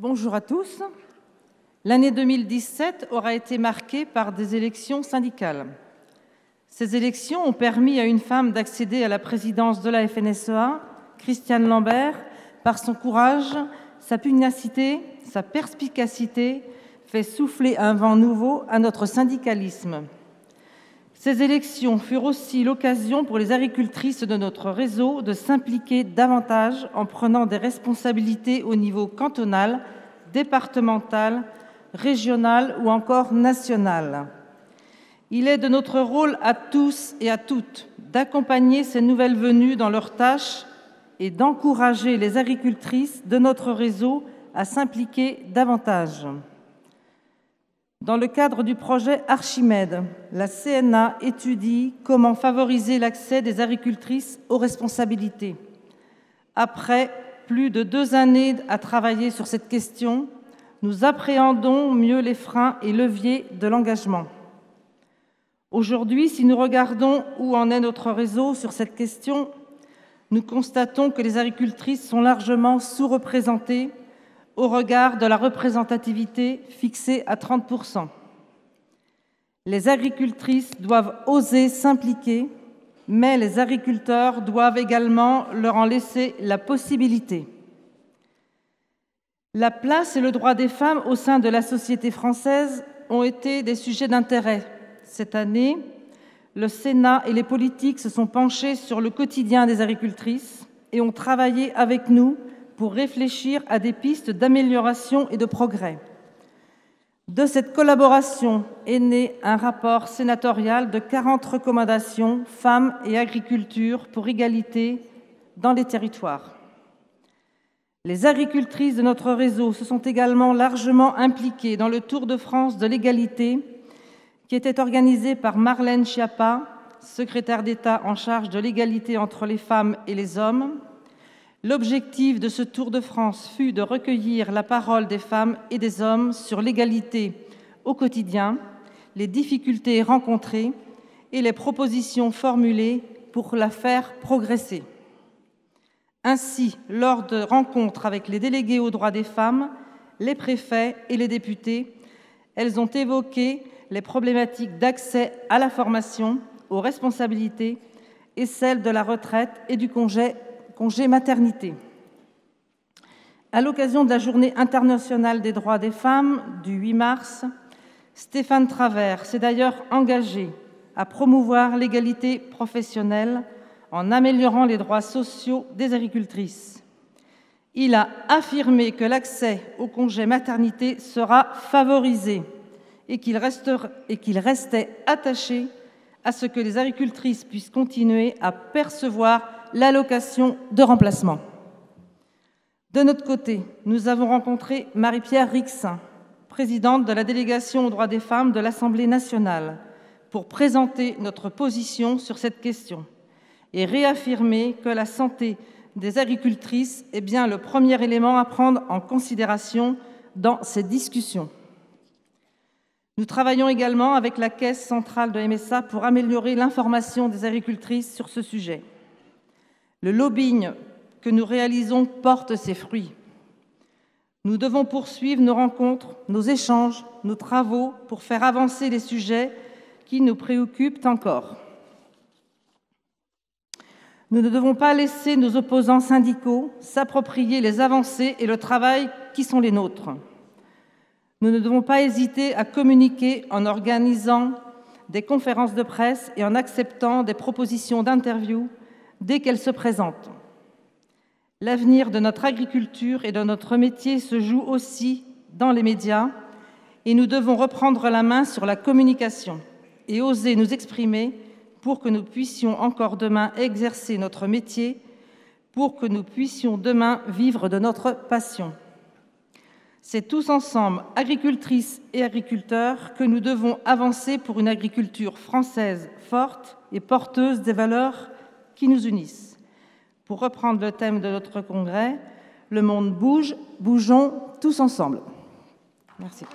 Bonjour à tous. L'année 2017 aura été marquée par des élections syndicales. Ces élections ont permis à une femme d'accéder à la présidence de la FNSEA, Christiane Lambert, par son courage, sa pugnacité, sa perspicacité, fait souffler un vent nouveau à notre syndicalisme. Ces élections furent aussi l'occasion pour les agricultrices de notre réseau de s'impliquer davantage en prenant des responsabilités au niveau cantonal, départemental, régional ou encore national. Il est de notre rôle à tous et à toutes d'accompagner ces nouvelles venues dans leurs tâches et d'encourager les agricultrices de notre réseau à s'impliquer davantage. Dans le cadre du projet Archimède, la CNA étudie comment favoriser l'accès des agricultrices aux responsabilités. Après plus de 2 années à travailler sur cette question, nous appréhendons mieux les freins et leviers de l'engagement. Aujourd'hui, si nous regardons où en est notre réseau sur cette question, nous constatons que les agricultrices sont largement sous-représentées au regard de la représentativité fixée à 30%. Les agricultrices doivent oser s'impliquer, mais les agriculteurs doivent également leur en laisser la possibilité. La place et le droit des femmes au sein de la société française ont été des sujets d'intérêt. Cette année, le Sénat et les politiques se sont penchés sur le quotidien des agricultrices et ont travaillé avec nous pour réfléchir à des pistes d'amélioration et de progrès. De cette collaboration est né un rapport sénatorial de 40 recommandations femmes et agriculture pour égalité dans les territoires. Les agricultrices de notre réseau se sont également largement impliquées dans le Tour de France de l'égalité qui était organisé par Marlène Schiappa, secrétaire d'État en charge de l'égalité entre les femmes et les hommes. L'objectif de ce Tour de France fut de recueillir la parole des femmes et des hommes sur l'égalité au quotidien, les difficultés rencontrées et les propositions formulées pour la faire progresser. Ainsi, lors de rencontres avec les délégués aux droits des femmes, les préfets et les députés, elles ont évoqué les problématiques d'accès à la formation, aux responsabilités et celles de la retraite et du congé maternité. À l'occasion de la Journée internationale des droits des femmes du 8 mars, Stéphane Travert s'est d'ailleurs engagé à promouvoir l'égalité professionnelle en améliorant les droits sociaux des agricultrices. Il a affirmé que l'accès au congé maternité sera favorisé et qu'il restait attaché à ce que les agricultrices puissent continuer à percevoir l'allocation de remplacement. De notre côté, nous avons rencontré Marie-Pierre Rixain, présidente de la délégation aux droits des femmes de l'Assemblée nationale, pour présenter notre position sur cette question et réaffirmer que la santé des agricultrices est bien le premier élément à prendre en considération dans ces discussions. Nous travaillons également avec la Caisse centrale de MSA pour améliorer l'information des agricultrices sur ce sujet. Le lobbying que nous réalisons porte ses fruits. Nous devons poursuivre nos rencontres, nos échanges, nos travaux pour faire avancer les sujets qui nous préoccupent encore. Nous ne devons pas laisser nos opposants syndicaux s'approprier les avancées et le travail qui sont les nôtres. Nous ne devons pas hésiter à communiquer en organisant des conférences de presse et en acceptant des propositions d'interview dès qu'elles se présentent. L'avenir de notre agriculture et de notre métier se joue aussi dans les médias et nous devons reprendre la main sur la communication et oser nous exprimer pour que nous puissions encore demain exercer notre métier, pour que nous puissions demain vivre de notre passion. C'est tous ensemble, agricultrices et agriculteurs, que nous devons avancer pour une agriculture française forte et porteuse des valeurs qui nous unissent. Pour reprendre le thème de notre congrès, le monde bouge, bougeons tous ensemble. Merci.